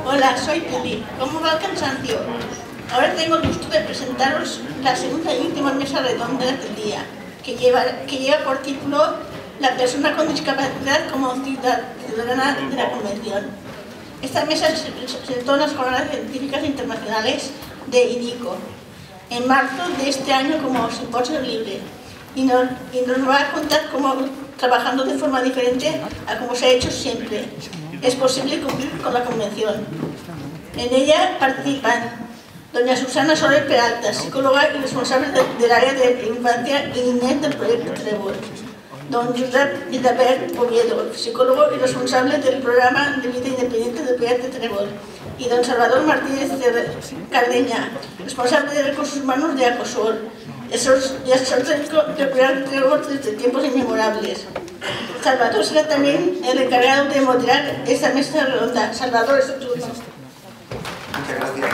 Hola, soy Pili. ¿Cómo va el cansancio? Ahora tengo el gusto de presentaros la segunda y última mesa redonda del día, que lleva por título La persona con discapacidad como ciudadana de la Convención. Esta mesa se presentó en las jornadas científicas internacionales de IDICO, en marzo de este año como simposio libre, y nos va a contar cómo, trabajando de forma diferente a como se ha hecho siempre, es posible cumplir con la Convención. En ella participan doña Susana Soler Peralta, psicóloga y responsable del área de infancia y niñez del proyecto Trébol; don Josep Gilabert Oviedo, psicólogo y responsable del programa de vida independiente del proyecto Trébol; y don Salvador Martínez Cardeña, responsable de recursos humanos de Acosur, técnico del proyecto Trébol desde tiempos inmemorables. Salvador será también el encargado de moderar esta mesa redonda. Salvador, es tu turno. Muchas gracias.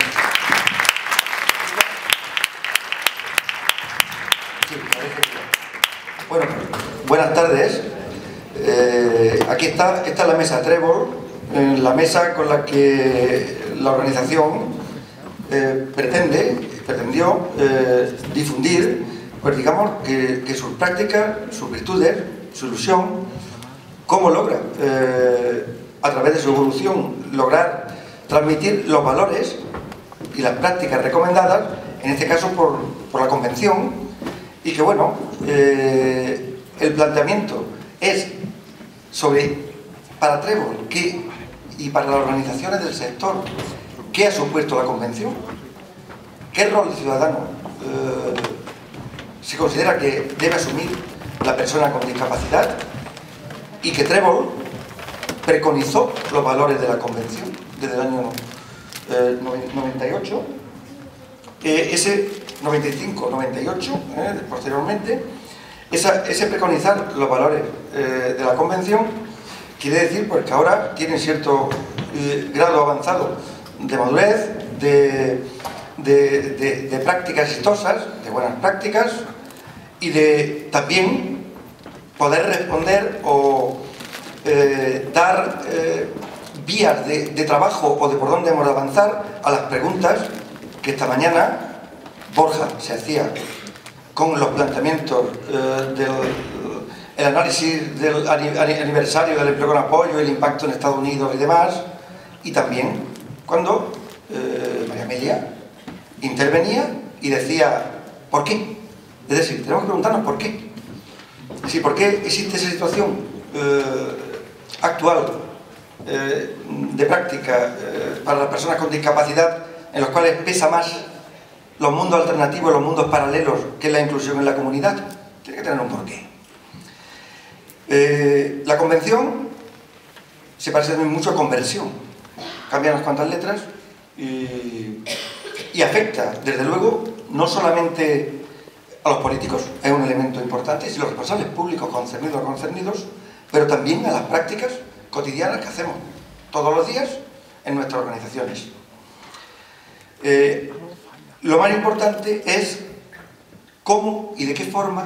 Sí, bueno, buenas tardes. Aquí esta es la mesa Trébol, la mesa con la que la organización pretendió difundir, pues digamos, que sus prácticas, sus virtudes, su ilusión, cómo logra, a través de su evolución, lograr transmitir los valores y las prácticas recomendadas, en este caso por la Convención, y que bueno, el planteamiento es sobre, para Trébol y para las organizaciones del sector, qué ha supuesto la Convención, qué rol ciudadano se considera que debe asumir la persona con discapacidad, y que Trébol preconizó los valores de la Convención desde el año 98, ese 95, 98, posteriormente, ese preconizar los valores de la Convención quiere decir pues, que ahora tienen cierto grado avanzado de madurez, de prácticas exitosas, de buenas prácticas, y de también poder responder o dar vías de trabajo o de por dónde hemos de avanzar a las preguntas que esta mañana Borja se hacía con los planteamientos el análisis del aniversario del empleo con apoyo, el impacto en Estados Unidos y demás, y también cuando María Amelia intervenía y decía ¿por qué? Es decir, tenemos que preguntarnos ¿por qué? Sí, ¿por qué existe esa situación actual de práctica para las personas con discapacidad, en los cuales pesa más los mundos alternativos, los mundos paralelos, que la inclusión en la comunidad? Tiene que tener un porqué. La Convención se parece mucho a conversión. Cambian unas cuantas letras y afecta, desde luego, no solamente a los políticos, es un elemento importante, y los responsables públicos concernidos o concernidos, pero también a las prácticas cotidianas que hacemos todos los días en nuestras organizaciones. Lo más importante es cómo y de qué forma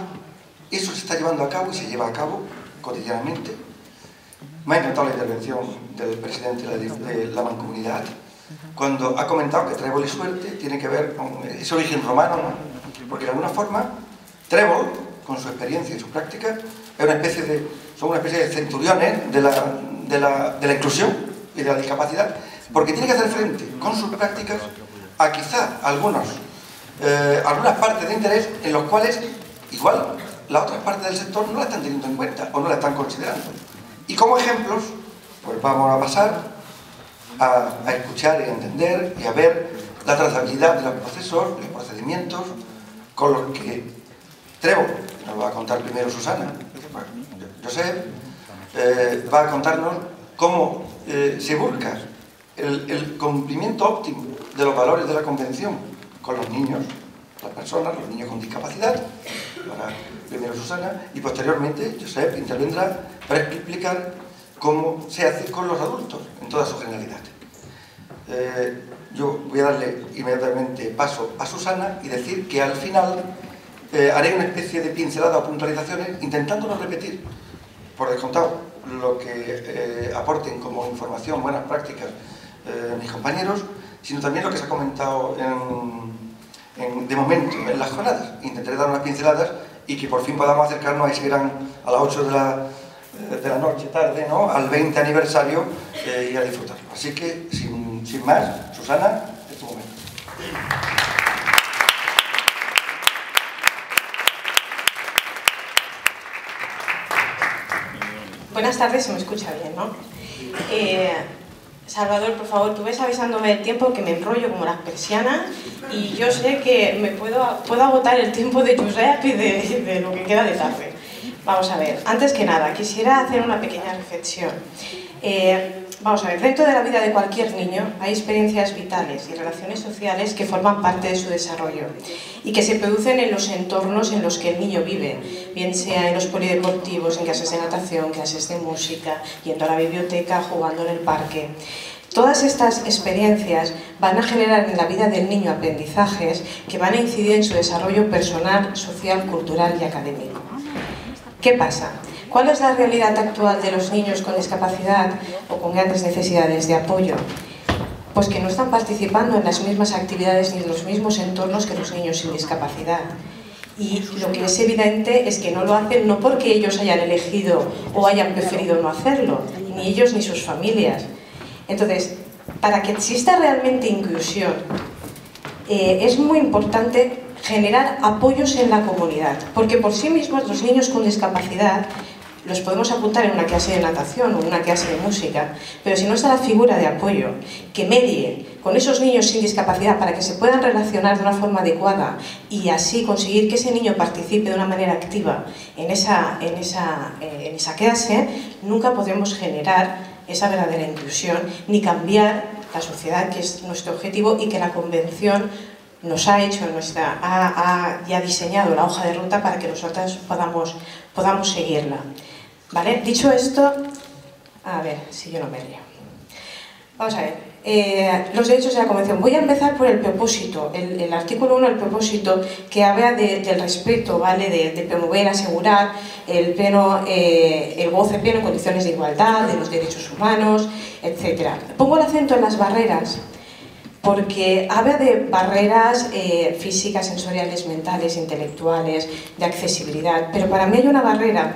eso se está llevando a cabo y se lleva a cabo cotidianamente. Me ha encantado la intervención del presidente de la Mancomunidad cuando ha comentado que Trébol y suerte tiene que ver con ese origen romano, ¿no? Porque de alguna forma Trébol, con su experiencia y su práctica, son una especie de centuriones de la inclusión y de la discapacidad, porque tiene que hacer frente con sus prácticas a quizá algunas partes de interés en los cuales igual las otras partes del sector no la están teniendo en cuenta o no la están considerando. Y como ejemplos, pues vamos a pasar a escuchar y a entender y a ver la trazabilidad de los procesos, los procedimientos con los que Trébol, nos lo va a contar primero Susana, Josep, va a contarnos cómo se busca el cumplimiento óptimo de los valores de la Convención con los niños, las personas, los niños con discapacidad. Primero Susana, y posteriormente Josep intervendrá para explicar cómo se hace con los adultos en toda su generalidad. Yo voy a darle inmediatamente paso a Susana y decir que al final haré una especie de pincelada o puntualizaciones, intentando no repetir, por descontado, lo que aporten como información, buenas prácticas mis compañeros, sino también lo que se ha comentado de momento en las jornadas. Intentaré dar unas pinceladas y que por fin podamos acercarnos a ese gran, a las 8 de la noche, tarde, ¿no?, al 20 aniversario y a disfrutarlo. Así que, sin más, Susana, es tu momento. Buenas tardes, se me escucha bien, ¿no? Salvador, por favor, tú ves avisándome el tiempo, que me enrollo como las persianas y yo sé que me puedo agotar el tiempo de Josep y de lo que queda de tarde. Vamos a ver, antes que nada, quisiera hacer una pequeña reflexión. Vamos a ver, dentro de la vida de cualquier niño hay experiencias vitales y relaciones sociales que forman parte de su desarrollo y que se producen en los entornos en los que el niño vive, bien sea en los polideportivos, en clases de natación, clases de música, yendo a la biblioteca, jugando en el parque. Todas estas experiencias van a generar en la vida del niño aprendizajes que van a incidir en su desarrollo personal, social, cultural y académico. ¿Qué pasa? ¿Cuál es la realidad actual de los niños con discapacidad o con grandes necesidades de apoyo? Pues que no están participando en las mismas actividades ni en los mismos entornos que los niños sin discapacidad. Y lo que es evidente es que no lo hacen no porque ellos hayan elegido o hayan preferido no hacerlo, ni ellos ni sus familias. Entonces, para que exista realmente inclusión, es muy importante generar apoyos en la comunidad, porque por sí mismos los niños con discapacidad los podemos apuntar en una clase de natación o en una clase de música, pero si no está la figura de apoyo que medie con esos niños sin discapacidad para que se puedan relacionar de una forma adecuada y así conseguir que ese niño participe de una manera activa en esa clase, nunca podremos generar esa verdadera inclusión ni cambiar la sociedad, que es nuestro objetivo y que la Convención nos ha hecho, ya diseñado la hoja de ruta para que nosotras podamos seguirla. ¿Vale? Dicho esto, a ver si yo no me lío. Vamos a ver, los derechos de la Convención. Voy a empezar por el propósito, el artículo 1, el propósito, que habla del respeto, ¿vale? De promover, asegurar el goce pleno en condiciones de igualdad, de los derechos humanos, etc. Pongo el acento en las barreras, porque habla de barreras físicas, sensoriales, mentales, intelectuales, de accesibilidad, pero para mí hay una barrera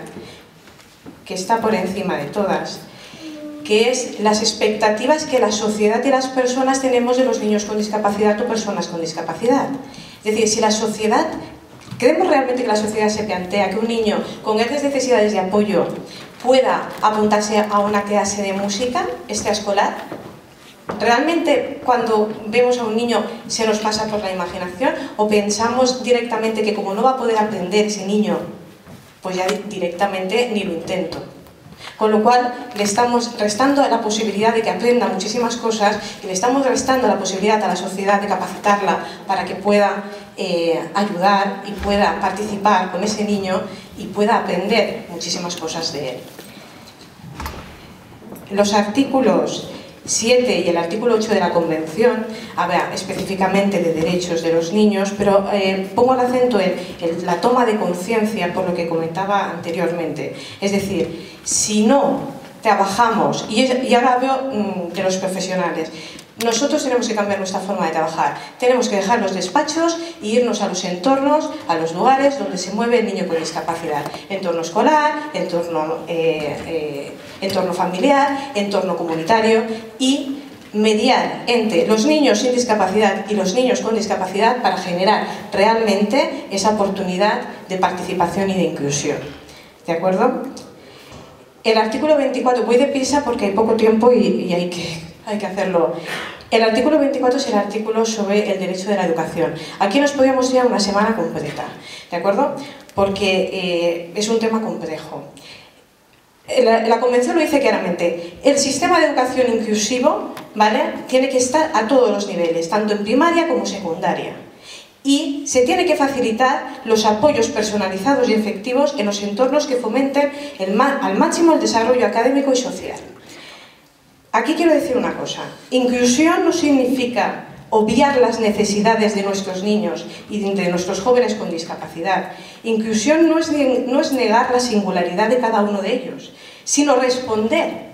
que está por encima de todas, que es las expectativas que la sociedad y las personas tenemos de los niños con discapacidad o personas con discapacidad. Es decir, si la sociedad, ¿creemos realmente que la sociedad se plantea que un niño con grandes necesidades de apoyo pueda apuntarse a una clase de música extraescolar? ¿Realmente cuando vemos a un niño se nos pasa por la imaginación o pensamos directamente que como no va a poder aprender ese niño, pues ya directamente ni lo intento? Con lo cual le estamos restando la posibilidad de que aprenda muchísimas cosas y le estamos restando la posibilidad a la sociedad de capacitarla para que pueda ayudar y pueda participar con ese niño y pueda aprender muchísimas cosas de él. Los artículos 7 y el artículo 8 de la Convención habla específicamente de derechos de los niños, pero pongo el acento en la toma de conciencia por lo que comentaba anteriormente. Es decir, si no trabajamos, y ahora hablo de los profesionales, nosotros tenemos que cambiar nuestra forma de trabajar. Tenemos que dejar los despachos e irnos a los entornos, a los lugares donde se mueve el niño con discapacidad. Entorno escolar, entorno familiar, entorno comunitario, y mediar entre los niños sin discapacidad y los niños con discapacidad para generar realmente esa oportunidad de participación y de inclusión. ¿De acuerdo? El artículo 24, voy deprisa porque hay poco tiempo y hay que hacerlo. El artículo 24 es el artículo sobre el derecho de la educación. Aquí nos podríamos ir a una semana completa, ¿de acuerdo? Porque es un tema complejo. La Convención lo dice claramente. El sistema de educación inclusivo, ¿vale?, tiene que estar a todos los niveles, tanto en primaria como secundaria. Y se tiene que facilitar los apoyos personalizados y efectivos en los entornos que fomenten al máximo el desarrollo académico y social. Aquí quiero decir una cosa. Inclusión no significa obviar las necesidades de nuestros niños y de nuestros jóvenes con discapacidad. Inclusión no es negar la singularidad de cada uno de ellos, sino responder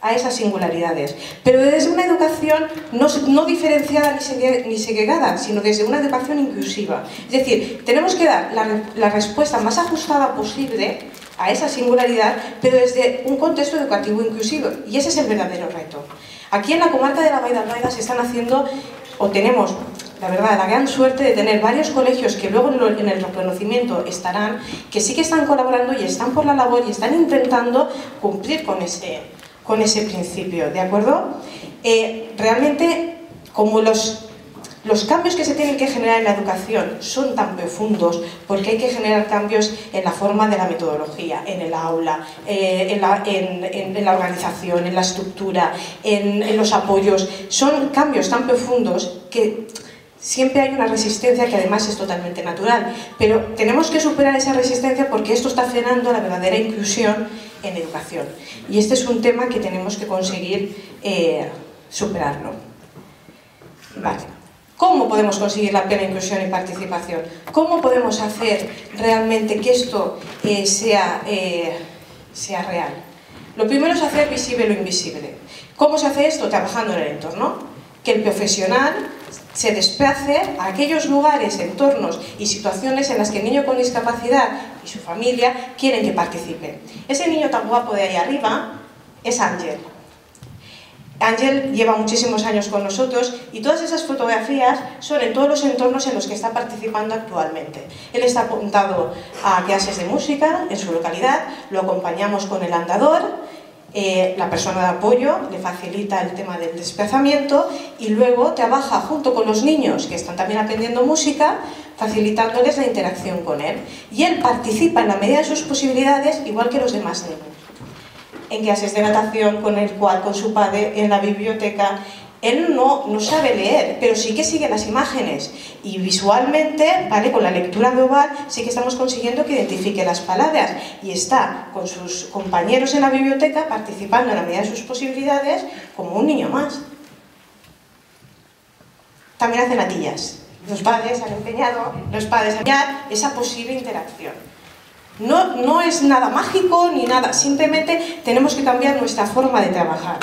a esas singularidades, pero desde una educación no diferenciada ni segregada, sino desde una educación inclusiva. Es decir, tenemos que dar la respuesta más ajustada posible a esa singularidad, pero desde un contexto educativo inclusivo, y ese es el verdadero reto. Aquí en la comarca de la Vall d'Albaida se están haciendo, o tenemos, la verdad, la gran suerte de tener varios colegios que luego en el reconocimiento estarán, que sí que están colaborando y están por la labor y están intentando cumplir con ese principio, ¿de acuerdo? Realmente, como los cambios que se tienen que generar en la educación son tan profundos, porque hay que generar cambios en la forma de la metodología, en el aula, en la organización, en la estructura, en los apoyos. Son cambios tan profundos que siempre hay una resistencia que además es totalmente natural, pero tenemos que superar esa resistencia porque esto está frenando la verdadera inclusión en educación. Y este es un tema que tenemos que conseguir superarlo. Vale. ¿Cómo podemos conseguir la plena inclusión y participación? ¿Cómo podemos hacer realmente que esto sea real? Lo primero es hacer visible lo invisible. ¿Cómo se hace esto? Trabajando en el entorno. Que el profesional se desplace a aquellos lugares, entornos y situaciones en las que el niño con discapacidad y su familia quieren que participe. Ese niño tan guapo de ahí arriba es Ángel. Ángel lleva muchísimos años con nosotros y todas esas fotografías son en todos los entornos en los que está participando actualmente. Él está apuntado a clases de música en su localidad, lo acompañamos con el andador, la persona de apoyo le facilita el tema del desplazamiento y luego trabaja junto con los niños que están también aprendiendo música, facilitándoles la interacción con él. Y él participa en la medida de sus posibilidades igual que los demás niños. En clases de natación, con el quad, con su padre, en la biblioteca. Él no sabe leer, pero sí que sigue las imágenes. Y visualmente, ¿vale? Con la lectura global, sí que estamos consiguiendo que identifique las palabras. Y está con sus compañeros en la biblioteca, participando en la medida de sus posibilidades, como un niño más. También hace natillas. Los padres han empeñado, esa posible interacción. No es nada mágico ni nada, simplemente tenemos que cambiar nuestra forma de trabajar.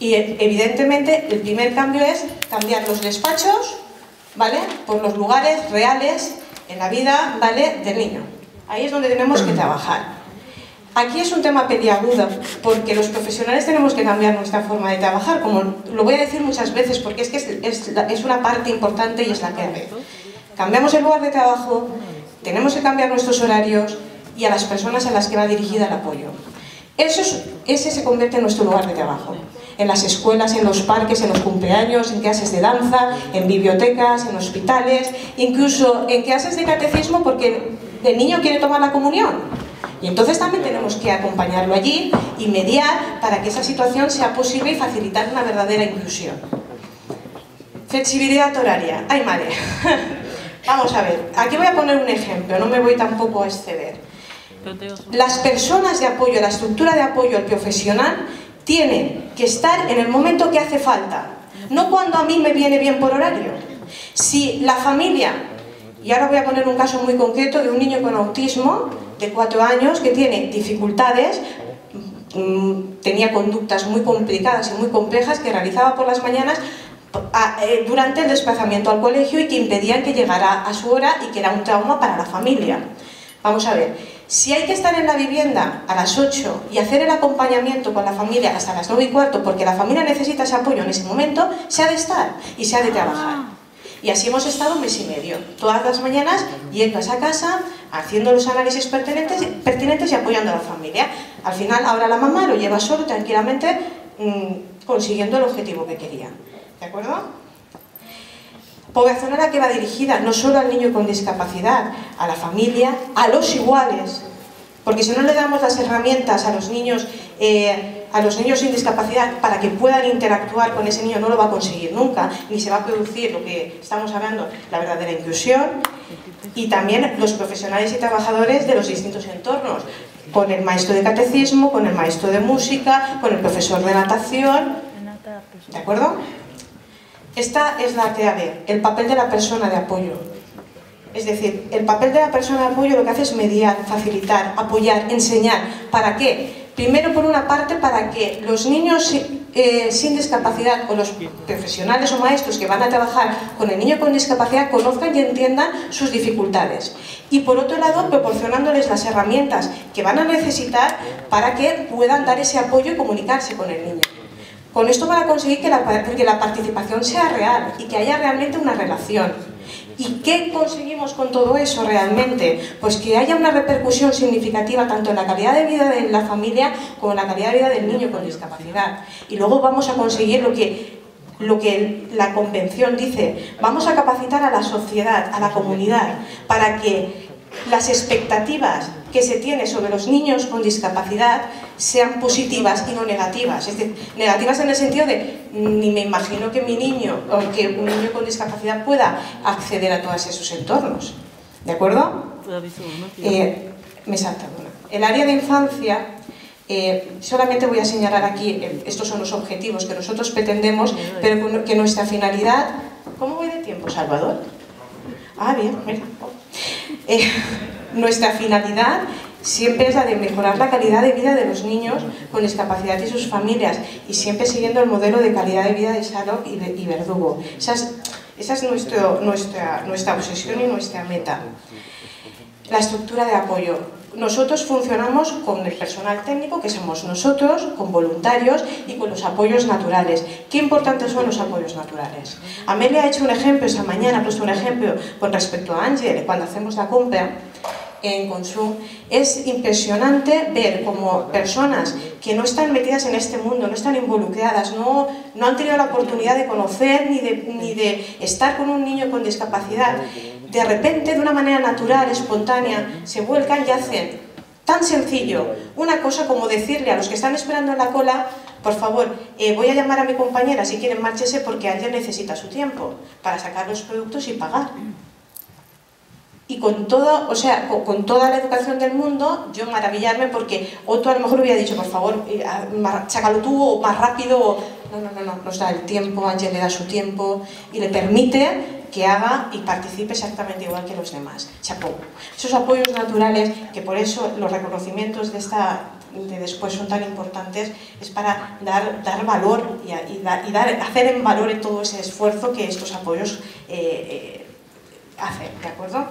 Y evidentemente el primer cambio es cambiar los despachos, ¿vale?, por los lugares reales en la vida, ¿vale?, del niño. Ahí es donde tenemos que trabajar. Aquí es un tema peliagudo, porque los profesionales tenemos que cambiar nuestra forma de trabajar, como lo voy a decir muchas veces, porque es una parte importante y es la clave. Cambiamos el lugar de trabajo, tenemos que cambiar nuestros horarios y a las personas a las que va dirigida el apoyo. Ese se convierte en nuestro lugar de trabajo. En las escuelas, en los parques, en los cumpleaños, en clases de danza, en bibliotecas, en hospitales, incluso en clases de catecismo porque el niño quiere tomar la comunión. Y entonces también tenemos que acompañarlo allí y mediar para que esa situación sea posible y facilitar una verdadera inclusión. Flexibilidad horaria. ¡Ay, madre! Vamos a ver, aquí voy a poner un ejemplo, no me voy tampoco a exceder. Las personas de apoyo, la estructura de apoyo al profesional tienen que estar en el momento que hace falta, no cuando a mí me viene bien por horario. Si la familia, y ahora voy a poner un caso muy concreto de un niño con autismo de 4 años que tiene dificultades, tenía conductas muy complicadas y muy complejas que realizaba por las mañanas durante el desplazamiento al colegio y que impedían que llegara a su hora y que era un trauma para la familia. Vamos a ver, si hay que estar en la vivienda a las 8 y hacer el acompañamiento con la familia hasta las 9:15 porque la familia necesita ese apoyo en ese momento, se ha de estar y se ha de trabajar. Y así hemos estado 1 mes y medio, todas las mañanas yendo a esa casa, haciendo los análisis pertinentes y apoyando a la familia. Al final, ahora la mamá lo lleva solo, tranquilamente, consiguiendo el objetivo que quería. ¿De acuerdo? Población a la que va dirigida no solo al niño con discapacidad, a la familia, a los iguales. Porque si no le damos las herramientas a los niños sin discapacidad para que puedan interactuar con ese niño, no lo va a conseguir nunca, ni se va a producir lo que estamos hablando, la verdadera inclusión. Y también los profesionales y trabajadores de los distintos entornos, con el maestro de catecismo, con el maestro de música, con el profesor de natación. ¿De acuerdo? Esta es la clave, el papel de la persona de apoyo. Es decir, el papel de la persona de apoyo lo que hace es mediar, facilitar, apoyar, enseñar. ¿Para qué? Primero, por una parte, para que los niños sin discapacidad o los profesionales o maestros que van a trabajar con el niño con discapacidad conozcan y entiendan sus dificultades. Y por otro lado, proporcionándoles las herramientas que van a necesitar para que puedan dar ese apoyo y comunicarse con el niño. Con esto van a conseguir que la participación sea real y que haya realmente una relación. ¿Y qué conseguimos con todo eso realmente? Pues que haya una repercusión significativa tanto en la calidad de vida de la familia como en la calidad de vida del niño con discapacidad. Y luego vamos a conseguir lo que la Convención dice, vamos a capacitar a la sociedad, a la comunidad, para que las expectativas que se tienen sobre los niños con discapacidad sean positivas y no negativas. Es decir, negativas en el sentido de ni me imagino que mi niño o que un niño con discapacidad pueda acceder a todos esos entornos. ¿De acuerdo? Me salta una. El área de infancia, solamente voy a señalar aquí, estos son los objetivos que nosotros pretendemos, pero que nuestra finalidad... ¿Cómo voy de tiempo, Salvador? Ah, bien, mira. Nuestra finalidad siempre es la de mejorar la calidad de vida de los niños con discapacidad y sus familias, y siempre siguiendo el modelo de calidad de vida de Sharrock y Verdugo. Esa es nuestra obsesión y nuestra meta. La estructura de apoyo. Nosotros funcionamos con el personal técnico, que somos nosotros, con voluntarios y con los apoyos naturales. ¿Qué importantes son los apoyos naturales? Amelia ha hecho un ejemplo, esa mañana ha puesto un ejemplo con respecto a Ángel, cuando hacemos la compra en Consum. Es impresionante ver como personas que no están metidas en este mundo, no están involucradas, no han tenido la oportunidad de conocer ni de estar con un niño con discapacidad, de repente, de una manera natural, espontánea, se vuelcan y hacen tan sencillo una cosa como decirle a los que están esperando en la cola: por favor, voy a llamar a mi compañera, si quieren márchese porque alguien necesita su tiempo para sacar los productos y pagar. Y con todo, o sea, con toda la educación del mundo, yo maravillarme porque otro a lo mejor hubiera dicho: por favor, sácalo tú, o más rápido, o... No, nos da el tiempo, Ángel le da su tiempo y le permite que haga y participe exactamente igual que los demás. Chapó. Esos apoyos naturales, que por eso los reconocimientos de después son tan importantes, es para dar valor y hacer en valor en todo ese esfuerzo que estos apoyos hacen, ¿de acuerdo?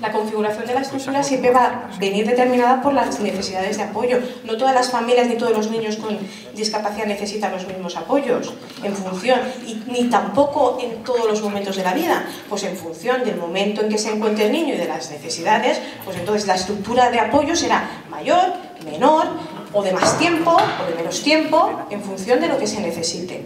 La configuración de la estructura siempre va a venir determinada por las necesidades de apoyo. No todas las familias ni todos los niños con discapacidad necesitan los mismos apoyos en función, ni tampoco en todos los momentos de la vida. Pues en función del momento en que se encuentre el niño y de las necesidades, pues entonces la estructura de apoyo será mayor, menor, o de más tiempo, o de menos tiempo, en función de lo que se necesite.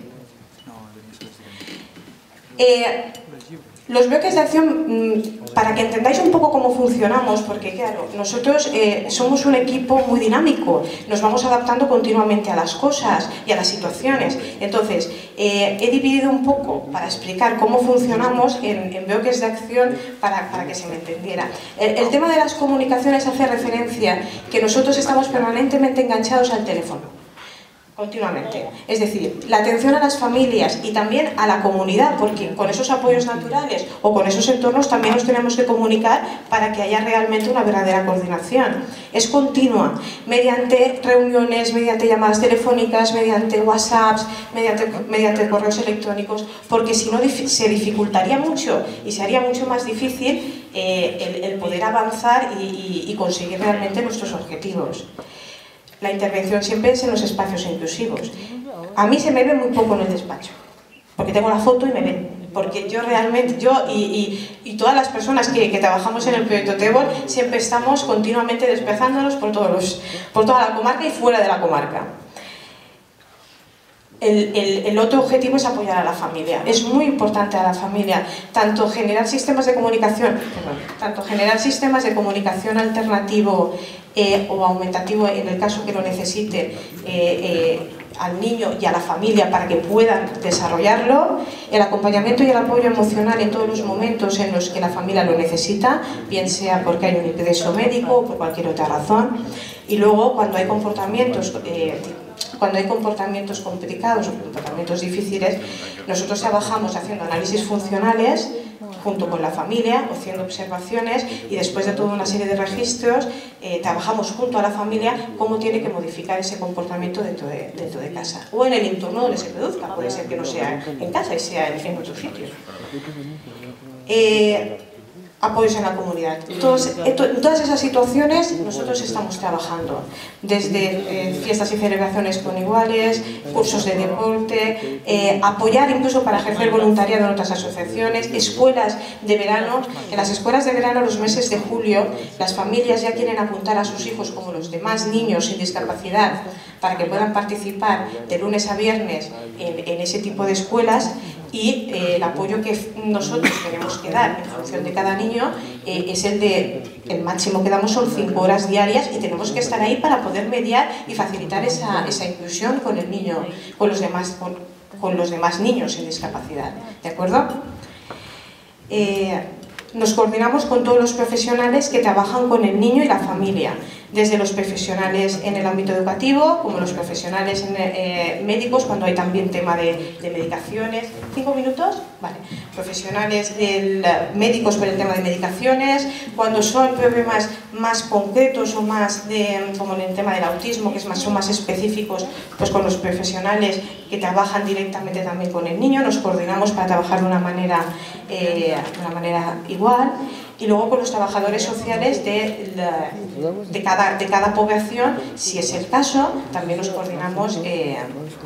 Los bloques de acción, para que entendáis un poco cómo funcionamos, porque claro, nosotros somos un equipo muy dinámico, nos vamos adaptando continuamente a las cosas y a las situaciones. Entonces, he dividido un poco para explicar cómo funcionamos en bloques de acción para que se me entendiera. El tema de las comunicaciones hace referencia que nosotros estamos permanentemente enganchados al teléfono. Continuamente. Es decir, la atención a las familias y también a la comunidad, porque con esos apoyos naturales o con esos entornos también nos tenemos que comunicar para que haya realmente una verdadera coordinación. Es continua, mediante reuniones, mediante llamadas telefónicas, mediante WhatsApps, mediante correos electrónicos, porque si no se dificultaría mucho y se haría mucho más difícil el poder avanzar y conseguir realmente nuestros objetivos. La intervención siempre es en los espacios inclusivos. A mí se me ve muy poco en el despacho, porque tengo la foto y me ven. Porque yo realmente, y todas las personas que trabajamos en el proyecto Tébol, siempre estamos continuamente desplazándonos por toda la comarca y fuera de la comarca. El otro objetivo es apoyar a la familia. Es muy importante a la familia, tanto generar sistemas de comunicación alternativo o aumentativo en el caso que lo necesite al niño y a la familia para que puedan desarrollarlo, el acompañamiento y el apoyo emocional en todos los momentos en los que la familia lo necesita, bien sea porque hay un ingreso médico o por cualquier otra razón, y luego cuando hay comportamientos cuando hay comportamientos complicados o comportamientos difíciles, nosotros trabajamos haciendo análisis funcionales junto con la familia, haciendo observaciones, y después de toda una serie de registros trabajamos junto a la familia cómo tiene que modificar ese comportamiento dentro de casa o en el entorno donde se produzca. Puede ser que no sea en casa y sea en otro sitio. Apoyos en la comunidad. En todas esas situaciones nosotros estamos trabajando, desde fiestas y celebraciones con iguales, cursos de deporte, apoyar incluso para ejercer voluntariado en otras asociaciones, escuelas de verano. En las escuelas de verano, los meses de julio, las familias ya quieren apuntar a sus hijos como los demás niños sin discapacidad para que puedan participar de lunes a viernes en ese tipo de escuelas, y el apoyo que nosotros tenemos que dar en función de cada niño es el máximo que damos son 5 horas diarias, y tenemos que estar ahí para poder mediar y facilitar esa inclusión con el niño, con los demás niños sin discapacidad, ¿de acuerdo? Nos coordinamos con todos los profesionales que trabajan con el niño y la familia, desde los profesionales en el ámbito educativo, como los profesionales médicos, cuando hay también tema de medicaciones. ¿5 minutos? Vale. Profesionales médicos por el tema de medicaciones, cuando son problemas más concretos o más como en el tema del autismo, que son más específicos, pues con los profesionales que trabajan directamente también con el niño. Nos coordinamos para trabajar de una manera igual. Y luego con los trabajadores sociales de cada población, si es el caso, también nos coordinamos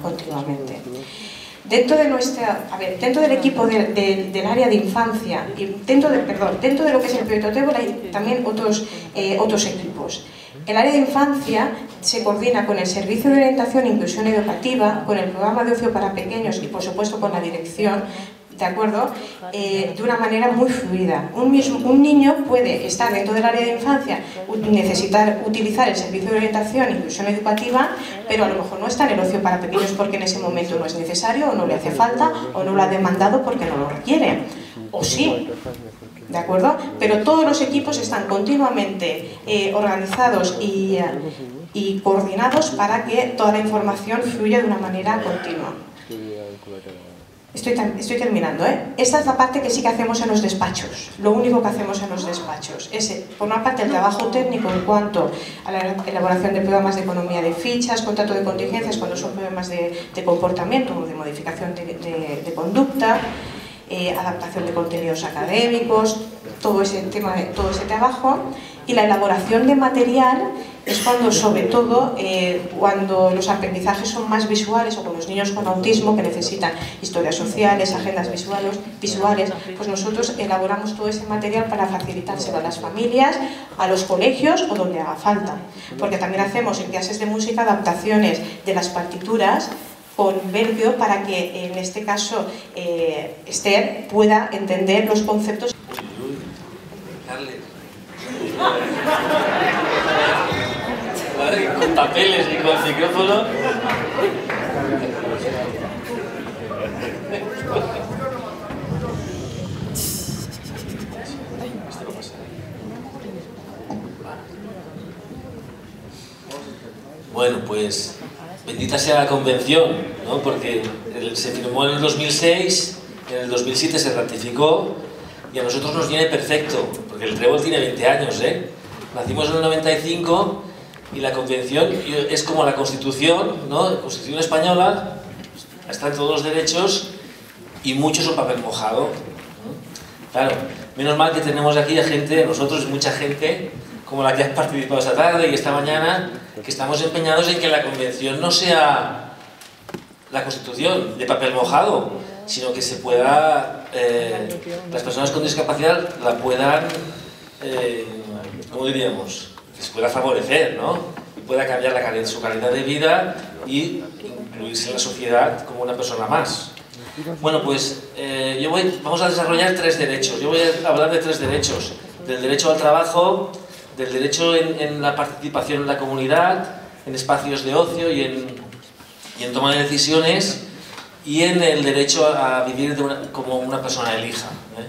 continuamente. Dentro del equipo del área de infancia, y dentro de lo que es el proyecto Trébol, hay también otros equipos. El área de infancia se coordina con el Servicio de Orientación e Inclusión Educativa, con el Programa de Ocio para Pequeños y, por supuesto, con la dirección, ¿de acuerdo? De una manera muy fluida. Un niño puede estar dentro del área de infancia, necesitar utilizar el servicio de orientación e inclusión educativa, pero a lo mejor no está en el ocio para pequeños porque en ese momento no es necesario, o no le hace falta, o no lo ha demandado porque no lo requiere. O sí, ¿de acuerdo? Pero todos los equipos están continuamente organizados y coordinados para que toda la información fluya de una manera continua. Estoy terminando, ¿eh? Esta es la parte que sí que hacemos en los despachos. Lo único que hacemos en los despachos es, por una parte, el trabajo técnico en cuanto a la elaboración de programas de economía de fichas, contrato de contingencias cuando son problemas de comportamiento o de modificación de conducta, adaptación de contenidos académicos, todo ese trabajo. Y la elaboración de material es cuando, sobre todo, cuando los aprendizajes son más visuales, o con los niños con autismo que necesitan historias sociales, agendas visuales, pues nosotros elaboramos todo ese material para facilitárselo a las familias, a los colegios o donde haga falta. Porque también hacemos en clases de música adaptaciones de las partituras con verbio para que, en este caso, Esther pueda entender los conceptos. Con papeles y con micrófono. Bueno, pues bendita sea la convención, ¿no? Porque se firmó en el 2006, en el 2007 se ratificó, y a nosotros nos viene perfecto, porque el Trébol tiene 20 años, ¿eh? Nacimos en el 95 y la Convención es como la Constitución, ¿no? La Constitución española, están todos los derechos y muchos son papel mojado, ¿no? Claro, menos mal que tenemos aquí a gente, nosotros mucha gente, como la que ha participado esta tarde y esta mañana, que estamos empeñados en que la Convención no sea la Constitución de papel mojado, sino que se pueda, las personas con discapacidad la puedan, ¿cómo diríamos? Que se pueda favorecer, ¿no? Y pueda cambiar su calidad de vida y incluirse en la sociedad como una persona más. Bueno, pues vamos a desarrollar 3 derechos. Yo voy a hablar de 3 derechos. Del derecho al trabajo, del derecho en la participación en la comunidad, en espacios de ocio y en toma de decisiones, y en el derecho a vivir como una persona elija, ¿eh?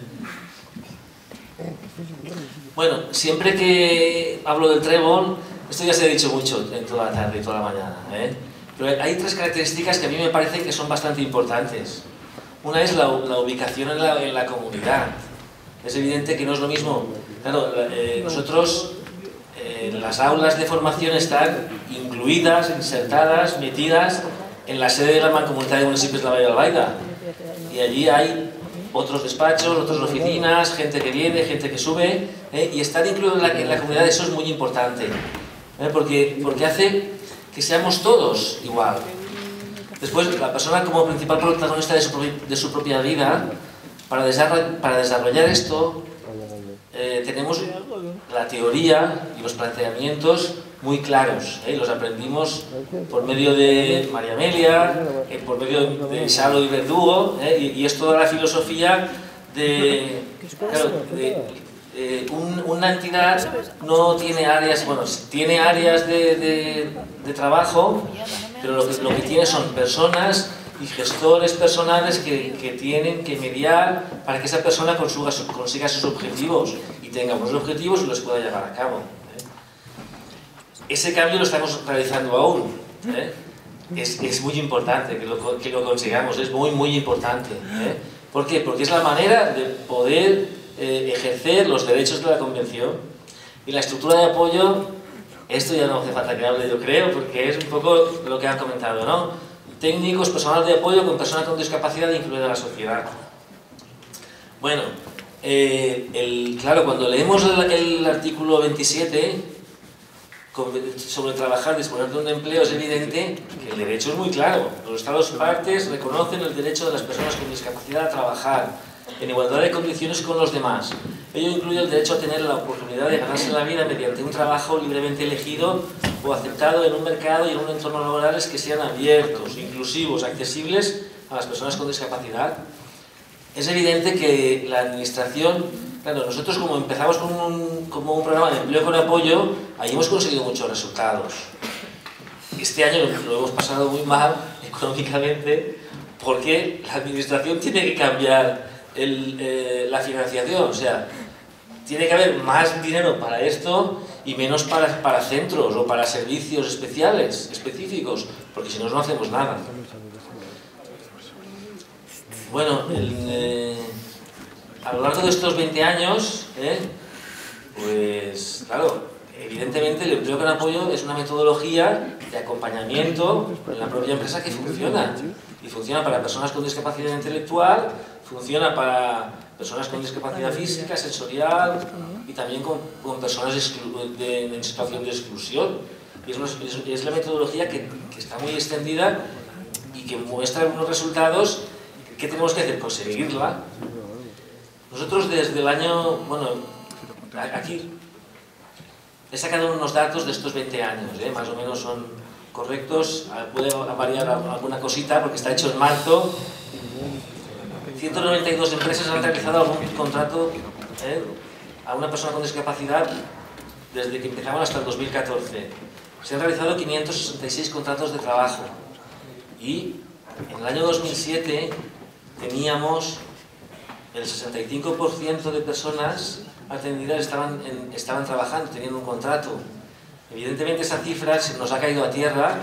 Bueno, siempre que hablo del Trébol, esto ya se ha dicho mucho en toda la tarde y toda la mañana, ¿eh? Pero hay tres características que a mí me parecen que son bastante importantes. Una es la ubicación en la comunidad. Es evidente que no es lo mismo. Claro, nosotros, las aulas de formación están incluidas, insertadas, metidas en la sede de la Mancomunidad de Municipios de la Valle de Albaida. Y allí hay otros despachos, otras oficinas, gente que viene, gente que sube, y estar incluido en la comunidad, eso es muy importante, porque hace que seamos todos igual. Después, la persona como principal protagonista de su propia vida, para desarrollar esto, tenemos la teoría y los planteamientos muy claros, los aprendimos por medio de María Amelia, por medio de Salo y Verdugo, y es toda la filosofía de, claro, una entidad no tiene áreas, bueno, tiene áreas de trabajo, pero lo que tiene son personas y gestores personales que tienen que mediar para que esa persona consiga sus objetivos y tenga unos objetivos y los pueda llevar a cabo. Ese cambio lo estamos realizando aún. Es muy importante que lo consigamos, es muy importante. ¿Por qué? Porque es la manera de poder ejercer los derechos de la Convención. Y la estructura de apoyo, esto ya no hace falta que hable, yo creo, porque es un poco lo que han comentado, ¿no? Técnicos, personal de apoyo con personas con discapacidad incluida en la sociedad. Bueno, claro, cuando leemos el artículo 27 sobre trabajar, disponer de un empleo, es evidente que el derecho es muy claro. Los Estados partes reconocen el derecho de las personas con discapacidad a trabajar en igualdad de condiciones con los demás. Ello incluye el derecho a tener la oportunidad de ganarse la vida mediante un trabajo libremente elegido o aceptado en un mercado y en un entorno laborales que sean abiertos, inclusivos, accesibles a las personas con discapacidad. Es evidente que la administración, claro, nosotros como empezamos como un programa de empleo con apoyo, ahí hemos conseguido muchos resultados. Este año lo hemos pasado muy mal económicamente porque la administración tiene que cambiar la financiación, o sea, tiene que haber más dinero para esto y menos para centros o para servicios específicos, porque si no, no hacemos nada. Bueno, a lo largo de estos 20 años, pues claro, evidentemente el empleo con apoyo es una metodología de acompañamiento en la propia empresa que funciona. Y funciona para personas con discapacidad intelectual, funciona para personas con discapacidad física, sensorial y también con personas en situación de exclusión. Y es la metodología que está muy extendida y que muestra algunos resultados. ¿Qué tenemos que hacer? Conseguirla. Nosotros desde el año... Bueno, aquí he sacado unos datos de estos 20 años, más o menos son correctos, puede variar alguna cosita porque está hecho en marzo. 192 empresas han realizado algún contrato a una persona con discapacidad desde que empezaron hasta el 2014. Se han realizado 566 contratos de trabajo y en el año 2007 teníamos el 65% de personas atendidas estaban trabajando, teniendo un contrato. Evidentemente esa cifra se nos ha caído a tierra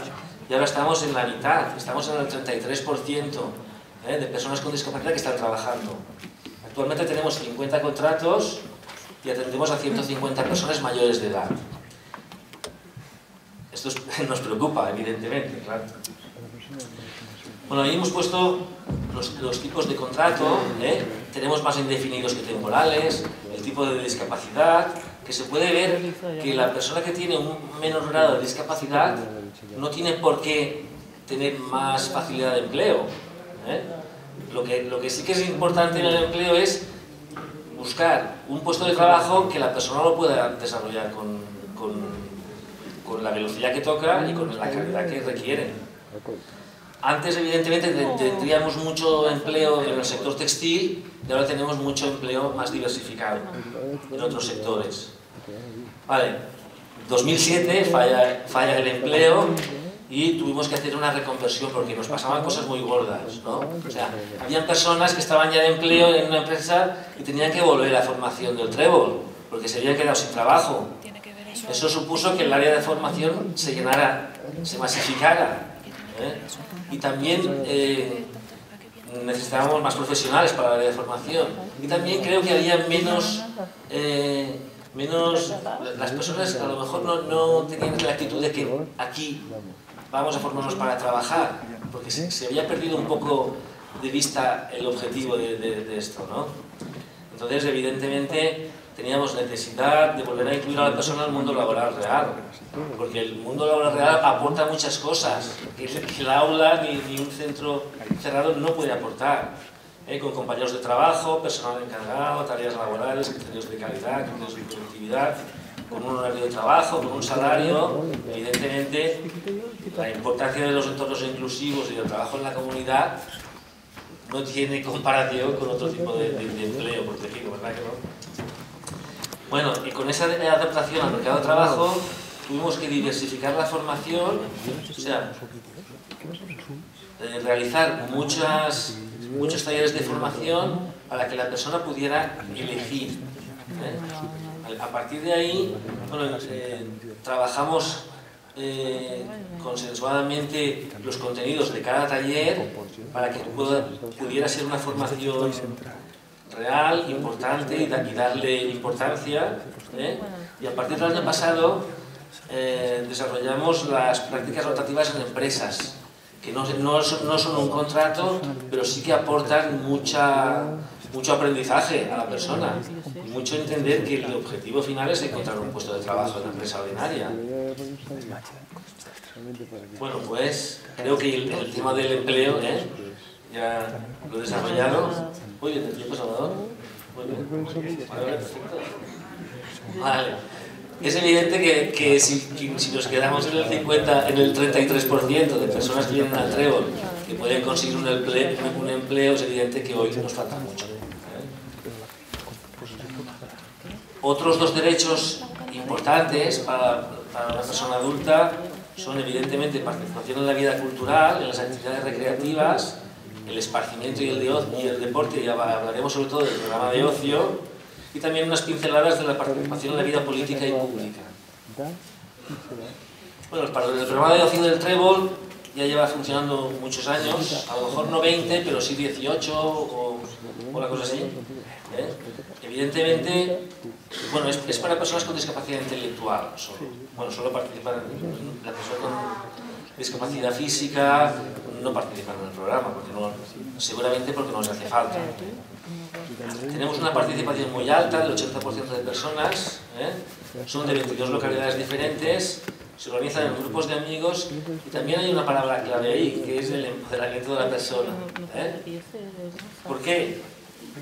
y ahora estamos en la mitad, estamos en el 33% de personas con discapacidad que están trabajando. Actualmente tenemos 50 contratos y atendemos a 150 personas mayores de edad. Esto nos preocupa, evidentemente, claro. Bueno, ahí hemos puesto los tipos de contrato, tenemos más indefinidos que temporales, el tipo de discapacidad, que se puede ver que la persona que tiene un menor grado de discapacidad no tiene por qué tener más facilidad de empleo. Lo que sí que es importante en el empleo es buscar un puesto de trabajo que la persona lo pueda desarrollar con la velocidad que toca y con la calidad que requiere. Antes, evidentemente, tendríamos mucho empleo en el sector textil y ahora tenemos mucho empleo más diversificado en otros sectores. Vale, 2007 falla el empleo y tuvimos que hacer una reconversión porque nos pasaban cosas muy gordas, ¿no? O sea, habían personas que estaban ya de empleo en una empresa y tenían que volver a la formación del trébol porque se habían quedado sin trabajo. Eso supuso que el área de formación se llenara, se masificara. Y también necesitábamos más profesionales para la área de formación. Y también creo que había menos las personas a lo mejor no tenían la actitud de que aquí vamos a formarnos para trabajar, porque se había perdido un poco de vista el objetivo de esto, ¿no? Entonces, evidentemente, teníamos necesidad de volver a incluir a la persona en el mundo laboral real, porque el mundo laboral real aporta muchas cosas que el aula ni un centro cerrado no puede aportar. Con compañeros de trabajo, personal encargado, tareas laborales, criterios de calidad, criterios de productividad, con un horario de trabajo, con un salario. Evidentemente, la importancia de los entornos inclusivos y del trabajo en la comunidad no tiene comparación con otro tipo de empleo protegido, ¿verdad que no? Bueno, y con esa adaptación al mercado de trabajo tuvimos que diversificar la formación, o sea, realizar muchos talleres de formación para que la persona pudiera elegir. A partir de ahí, bueno, trabajamos consensuadamente los contenidos de cada taller para que pudiera ser una formación real, importante y darle importancia. Y a partir del año pasado desarrollamos las prácticas rotativas en empresas, que no son un contrato, pero sí que aportan mucho aprendizaje a la persona y mucho entender que el objetivo final es encontrar un puesto de trabajo en una empresa ordinaria. Bueno, pues creo que el tema del empleo ya lo he desarrollado. Muy bien, ¿el tiempo, Salvador? Muy bien. Vale. Es evidente que si nos quedamos en el 33% de personas que vienen al Trébol que pueden conseguir un empleo, es evidente que hoy nos falta mucho. Otros dos derechos importantes para una persona adulta son evidentemente participación en la vida cultural, en las actividades recreativas, el esparcimiento y el deporte, y hablaremos sobre todo del programa de ocio, y también unas pinceladas de la participación en la vida política y pública. Bueno, el programa de ocio del Trébol ya lleva funcionando muchos años, a lo mejor no 20, pero sí 18 o una cosa así. Evidentemente, bueno, es para personas con discapacidad intelectual solo. Bueno, solo participan las personas con discapacidad física, no participan en el programa, seguramente porque no les hace falta. Tenemos una participación muy alta, del 80% de personas, son de 22 localidades diferentes, se organizan en grupos de amigos y también hay una palabra clave ahí, que es el empoderamiento de la persona. ¿Por qué?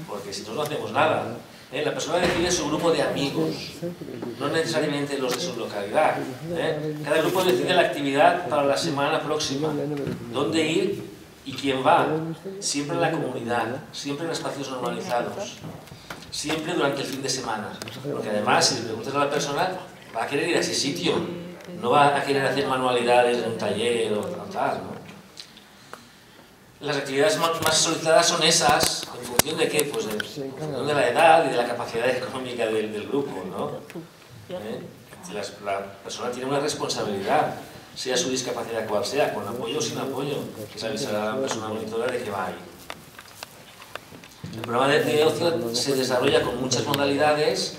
Porque si no hacemos nada. La persona decide su grupo de amigos, no necesariamente los de su localidad. Cada grupo decide la actividad para la semana próxima, dónde ir y quién va, siempre en la comunidad, siempre en espacios normalizados, siempre durante el fin de semana, porque además si le preguntas a la persona va a querer ir a ese sitio, no va a querer hacer manualidades en un taller o tal, ¿no? Las actividades más solicitadas son esas, ¿en función de qué? Pues en función de la edad y de la capacidad económica del grupo, ¿no? La persona tiene una responsabilidad, sea su discapacidad cual sea, con apoyo o sin apoyo, que se avisará a la persona monitora de que va ahí. El programa de ocio se desarrolla con muchas modalidades.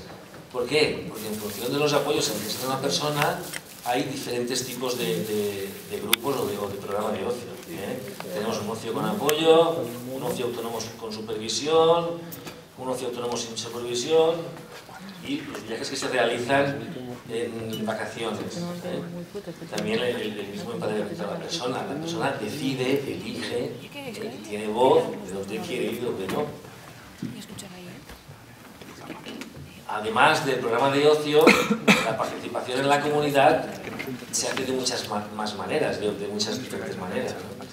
¿Por qué? Porque en función de los apoyos que necesita una persona, hay diferentes tipos de grupos o de programa de ocio. Tenemos un ocio con apoyo, un ocio autónomo con supervisión, un ocio autónomo sin supervisión y los viajes que se realizan en vacaciones. También el mismo empoderamiento de la persona. La persona decide, elige, tiene voz de dónde quiere ir y dónde no. Además del programa de ocio, la participación en la comunidad se hace de muchas más maneras, de muchas diferentes maneras, ¿no?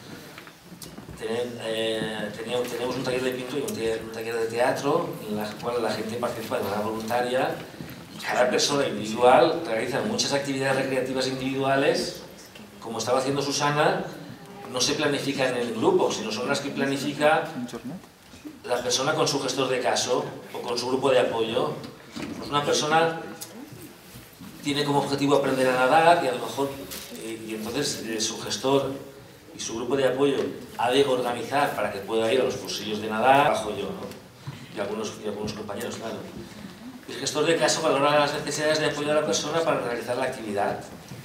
Tenemos un taller de pintura y un taller de teatro en el cual la gente participa de manera voluntaria y cada persona individual realiza muchas actividades recreativas individuales. Como estaba haciendo Susana, no se planifican en el grupo, sino son las que planifica la persona con su gestor de caso o con su grupo de apoyo. Pues una persona tiene como objetivo aprender a nadar y a lo mejor y entonces su gestor y y su grupo de apoyo ha de organizar para que pueda ir a los cursillos de nadar, bajo yo, ¿no? y algunos compañeros, claro. El gestor de caso valora las necesidades de apoyo de la persona para realizar la actividad.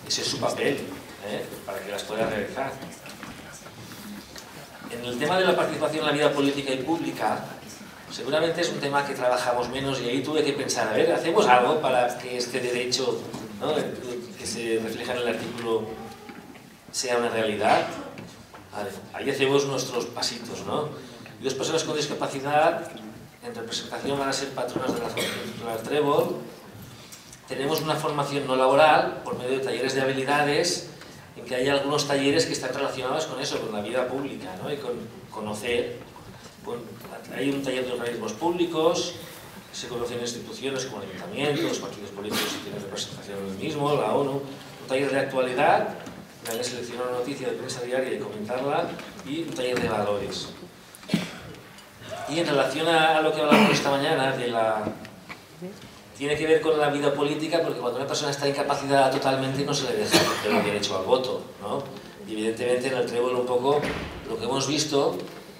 Ese es su papel, para que las pueda realizar. En el tema de la participación en la vida política y pública, seguramente es un tema que trabajamos menos y ahí tuve que pensar, a ver, ¿hacemos algo para que este derecho, ¿no?, que se refleja en el artículo sea una realidad? Vale, ahí hacemos nuestros pasitos, ¿no? Y dos personas con discapacidad en representación van a ser patronas de la Trébol. Tenemos una formación no laboral por medio de talleres de habilidades, en que hay algunos talleres que están relacionados con eso, con la vida pública, ¿no?, y con conocer. Hay un taller de organismos públicos, se conocen instituciones como el ayuntamiento, los partidos políticos que tienen representación en el mismo, la ONU, un taller de actualidad, en el que seleccionar una noticia de prensa diaria y comentarla, y un taller de valores. Y en relación a lo que hablamos esta mañana, tiene que ver con la vida política, porque cuando una persona está incapacitada totalmente no se le deja el derecho al voto, ¿no? Y evidentemente en el Trébol un poco lo que hemos visto,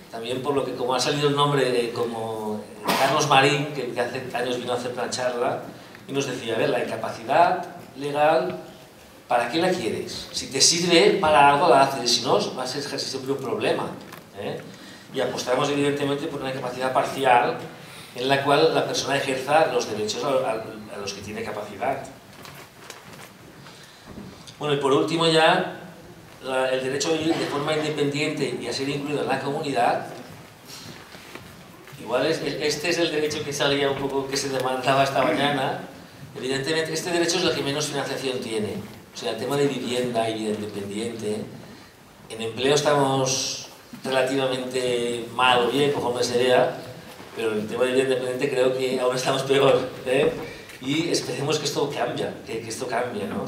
también por lo que, como ha salido el nombre de como Carlos Marín, que hace años vino a hacer una charla, y nos decía, a ver, la incapacidad legal, ¿para qué la quieres? Si te sirve para algo la haces, si no, va a ser siempre un problema, ¿eh? Y apostamos evidentemente por una incapacidad parcial en la cual la persona ejerza los derechos a los que tiene capacidad. Bueno, y por último ya, el derecho a vivir de forma independiente y a ser incluido en la comunidad. Igual este es el derecho que salía un poco, que se demandaba esta mañana. Evidentemente este derecho es el que menos financiación tiene. O sea, el tema de vivienda y vida independiente. En empleo estamos relativamente mal o bien, conforme se vea, pero en el tema de vida independiente creo que ahora estamos peor, ¿eh? Y esperemos que esto cambie, que esto cambie, ¿no?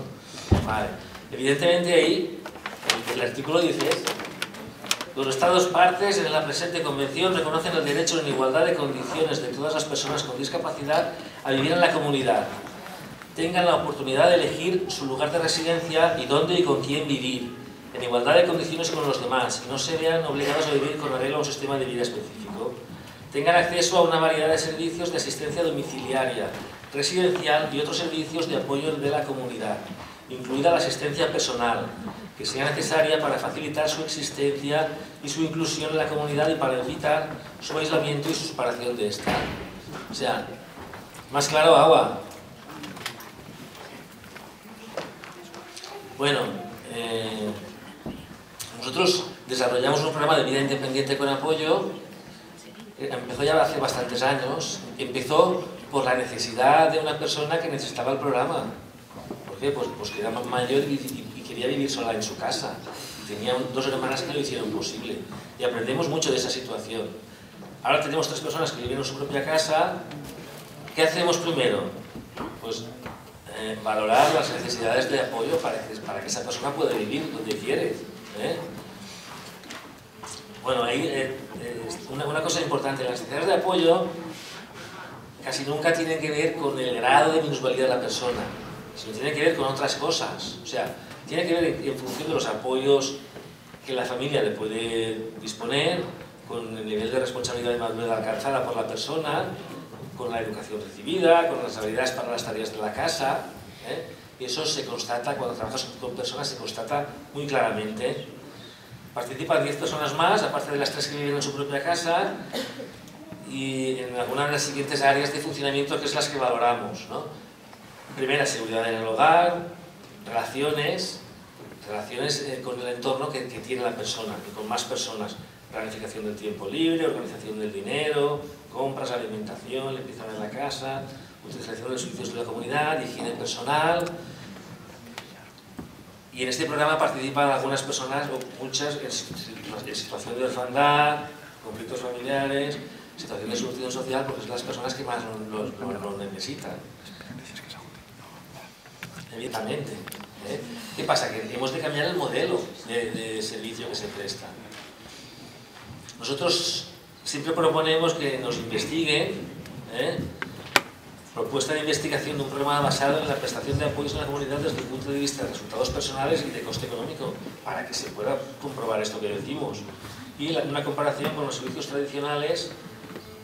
Vale. Evidentemente ahí, el artículo dice: los Estados partes en la presente convención reconocen el derecho en igualdad de condiciones de todas las personas con discapacidad a vivir en la comunidad, tengan la oportunidad de elegir su lugar de residencia y dónde y con quién vivir, en igualdad de condiciones con los demás, y no se vean obligados a vivir con arreglo a un sistema de vida específico, tengan acceso a una variedad de servicios de asistencia domiciliaria, residencial y otros servicios de apoyo de la comunidad, incluida la asistencia personal, que sea necesaria para facilitar su existencia y su inclusión en la comunidad y para evitar su aislamiento y su separación de esta. O sea, más claro agua. Bueno, nosotros desarrollamos un programa de vida independiente con apoyo. Empezó ya hace bastantes años. Empezó por la necesidad de una persona que necesitaba el programa. ¿Por qué? Pues que era mayor y quería vivir sola en su casa. Tenía dos hermanas que lo hicieron posible. Y aprendemos mucho de esa situación. Ahora tenemos 3 personas que viven en su propia casa. ¿Qué hacemos primero? Pues valorar las necesidades de apoyo para que esa persona pueda vivir donde quiere, ¿eh? Bueno, ahí una cosa importante, las necesidades de apoyo casi nunca tienen que ver con el grado de minusvalía de la persona, sino tienen que ver con otras cosas. O sea, tiene que ver en función de los apoyos que la familia le puede disponer, con el nivel de responsabilidad y madurez alcanzada por la persona, con la educación recibida, con las habilidades para las tareas de la casa, ¿eh? Y eso se constata, cuando trabajas con personas, se constata muy claramente. Participan 10 personas más, aparte de las 3 que viven en su propia casa, y en algunas de las siguientes áreas de funcionamiento, que es las que valoramos, ¿no? Primera, seguridad en el hogar, relaciones con el entorno que tiene la persona, y con más personas. Planificación del tiempo libre, organización del dinero, compras, alimentación, limpieza de la casa, utilización de los servicios de la comunidad, higiene personal. Y en este programa participan algunas personas, o muchas, en situación de orfandad, conflictos familiares, situación de solución social, porque son las personas que más lo necesitan. Evidentemente, ¿eh? ¿Qué pasa? Que hemos de cambiar el modelo de servicio que se presta. Nosotros siempre proponemos que nos investiguen, ¿eh? propuesta de investigación de un programa basado en la prestación de apoyos a la comunidad desde el punto de vista de resultados personales y de coste económico, para que se pueda comprobar esto que decimos. Y una comparación con los servicios tradicionales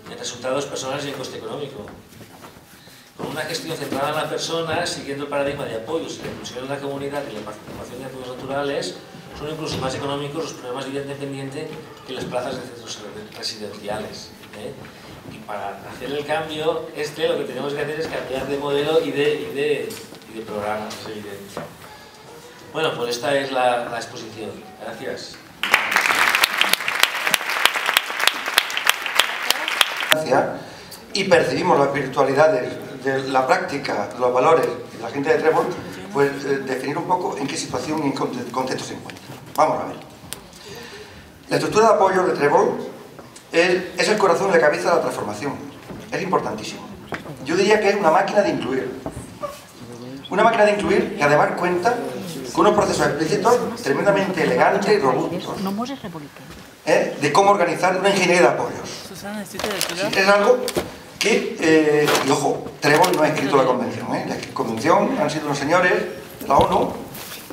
en resultados personales y en coste económico. Con una gestión centrada en la persona, siguiendo el paradigma de apoyos y la inclusión en la comunidad y la participación de apoyos naturales, son incluso más económicos los programas de vida independiente que las plazas de centros residenciales. Y para hacer el cambio, lo que tenemos que hacer es cambiar de modelo y de programa, es evidente. Bueno, pues esta es la exposición. Gracias. Y percibimos las virtualidades de la práctica, los valores de la gente de Trébol, pues definir un poco en qué situación y en qué contexto se encuentra. Vamos a ver. La estructura de apoyo de Trébol es el corazón y la cabeza de la transformación. Es importantísimo. Yo diría que es una máquina de incluir. Una máquina de incluir que además cuenta con unos procesos explícitos tremendamente elegantes y robustos. De cómo organizar una ingeniería de apoyos. Es algo que, y ojo, Trébol no ha escrito la convención. La convención han sido unos señores de la ONU,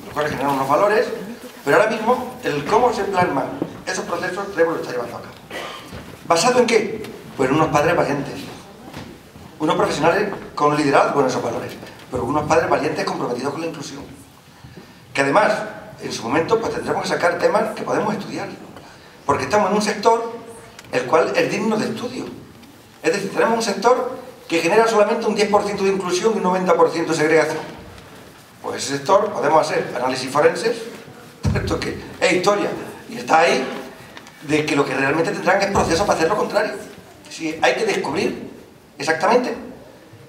los cuales generan unos valores, pero ahora mismo el cómo se plasman esos procesos, Trébol lo está llevando a cabo. ¿Basado en qué? Pues en unos padres valientes, unos profesionales con liderazgo en esos valores, pero unos padres valientes comprometidos con la inclusión. Que además, en su momento, pues tendremos que sacar temas que podemos estudiar, porque estamos en un sector el cual es digno de estudio. Es decir, tenemos un sector que genera solamente un 10% de inclusión y un 90% de segregación. Pues ese sector podemos hacer análisis forenses, esto que es historia, y está ahí, de que lo que realmente tendrán es procesos para hacer lo contrario. Sí, hay que descubrir exactamente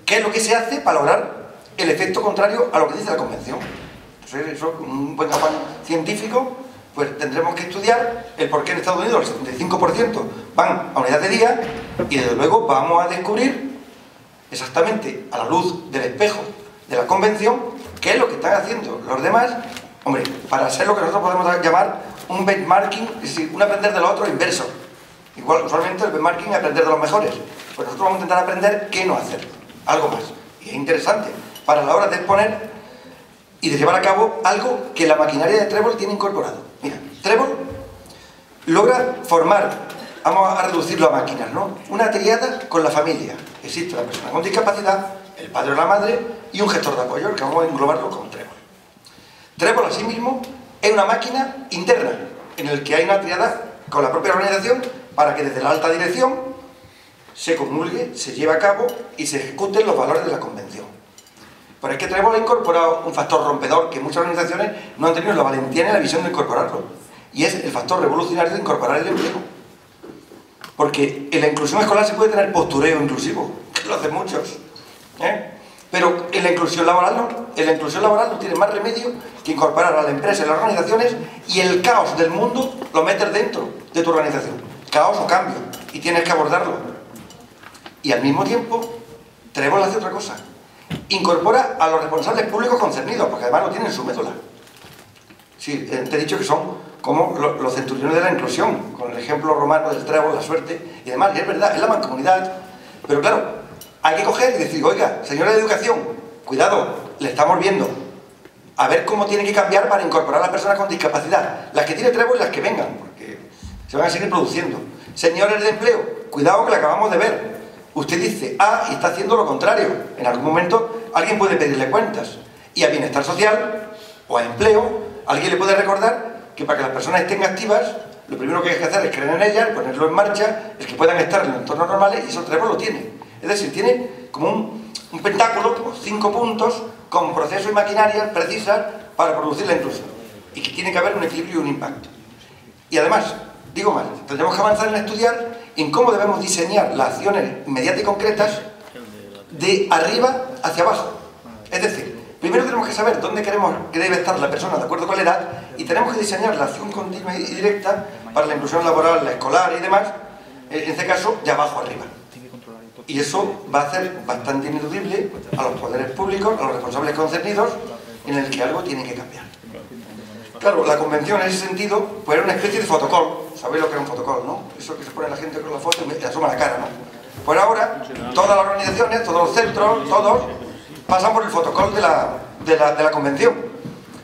qué es lo que se hace para lograr el efecto contrario a lo que dice la Convención. Entonces, eso, con un buen afán científico, pues tendremos que estudiar el por qué en Estados Unidos el 75% van a unidad de día, y desde luego vamos a descubrir exactamente a la luz del espejo de la Convención qué es lo que están haciendo los demás, hombre, para hacer lo que nosotros podemos llamar un benchmarking, es decir, un aprender de los otros inverso. Igual, usualmente el benchmarking es aprender de los mejores, pues nosotros vamos a intentar aprender qué no hacer, algo más. Y es interesante para la hora de exponer y de llevar a cabo algo que la maquinaria de Trébol tiene incorporado. Mira, Trébol logra formar, vamos a reducirlo a máquinas, ¿no? Una triada con la familia. Existe la persona con discapacidad, el padre o la madre y un gestor de apoyo, que vamos a englobarlo con Trébol. Trébol, asimismo, es una máquina interna, en el que hay una triada con la propia organización para que desde la alta dirección se comulgue, se lleve a cabo y se ejecuten los valores de la Convención. Pero es que Trébol ha incorporado un factor rompedor que muchas organizaciones no han tenido la valentía ni la visión de incorporarlo, y es el factor revolucionario de incorporar el empleo. Porque en la inclusión escolar se puede tener postureo inclusivo, que lo hacen muchos, pero en la inclusión laboral no. En la inclusión laboral no tiene más remedio que incorporar a la empresa y las organizaciones, y el caos del mundo lo metes dentro de tu organización. Caos o cambio, y tienes que abordarlo. Y al mismo tiempo, Trébol hace otra cosa. Incorpora a los responsables públicos concernidos, porque además lo tienen en su médula. Sí, te he dicho que son como los centuriones de la inclusión, con el ejemplo romano del Trébol, la suerte y demás. Y es verdad, es la mancomunidad. Pero claro, hay que coger y decir, oiga, señora de educación, cuidado, le estamos viendo. A ver cómo tiene que cambiar para incorporar a las personas con discapacidad. Las que tiene Trébol y las que vengan, porque se van a seguir produciendo. Señores de empleo, cuidado que le acabamos de ver. Usted dice A y está haciendo lo contrario. En algún momento alguien puede pedirle cuentas. Y a bienestar social o a empleo, alguien le puede recordar que para que las personas estén activas, lo primero que hay que hacer es creer en ellas, ponerlo en marcha, es que puedan estar en entornos normales, y eso Trébol lo tiene. Es decir, tiene como un pentáculo, como 5 puntos, con procesos y maquinarias precisas para producir la inclusión. Y que tiene que haber un equilibrio y un impacto. Y además, digo más, tendremos que avanzar en estudiar en cómo debemos diseñar las acciones inmediatas y concretas de arriba hacia abajo. Es decir, primero tenemos que saber dónde queremos que debe estar la persona de acuerdo con la edad, y tenemos que diseñar la acción continua y directa para la inclusión laboral, la escolar y demás, en este caso, de abajo arriba. Y eso va a hacer bastante ineludible a los poderes públicos, a los responsables concernidos, en el que algo tiene que cambiar. Claro, la convención en ese sentido pues era una especie de fotocall. ¿Sabéis lo que era un fotocall, no? Eso que se pone la gente con la foto y le asoma la cara, ¿no? Pues ahora, todas las organizaciones, todos los centros, todos, pasan por el fotocall de la convención.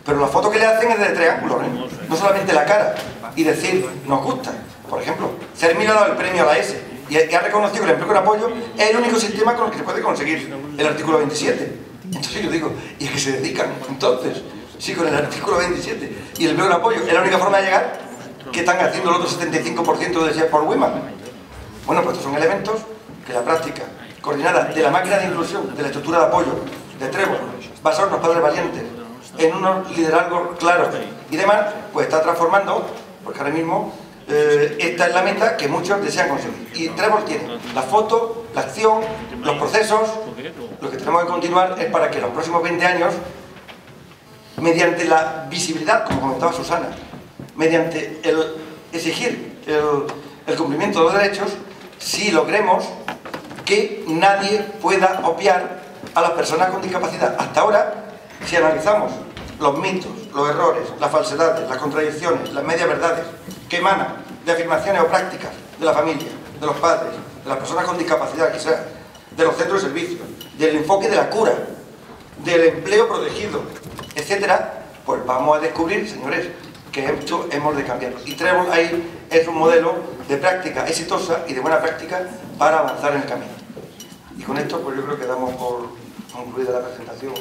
Pero la foto que le hacen es de triángulos, ¿eh? No solamente la cara. Y decir, nos gusta. Por ejemplo, CERMI le ha dado el premio a la S y ha reconocido que el empleo con apoyo es el único sistema con el que se puede conseguir el artículo 27. Entonces yo digo, ¿y a qué se dedican? Entonces, sí, con el artículo 27 y el empleo con apoyo es la única forma de llegar. ¿Qué están haciendo el otro 75% de Share for Women? Bueno, pues estos son elementos que la práctica coordinada de la máquina de inclusión, de la estructura de apoyo, de Trébol, basado en los padres valientes, en unos liderazgos claros y demás, pues está transformando, porque ahora mismo esta es la meta que muchos desean conseguir. Y Trébol tiene la foto, la acción, los procesos. Lo que tenemos que continuar es para que en los próximos 20 años, mediante la visibilidad, como comentaba Susana, mediante el exigir el cumplimiento de los derechos, sí logremos que nadie pueda obviar a las personas con discapacidad. Hasta ahora, si analizamos los mitos, los errores, las falsedades, las contradicciones, las medias verdades que emanan de afirmaciones o prácticas de la familia, de los padres, de las personas con discapacidad quizás, de los centros de servicio, del enfoque de la cura, del empleo protegido, etcétera, pues vamos a descubrir, señores, que esto hemos de cambiarlo. Y Trébol ahí es un modelo de práctica exitosa y de buena práctica para avanzar en el camino. Y con esto, pues yo creo que damos por concluida la presentación.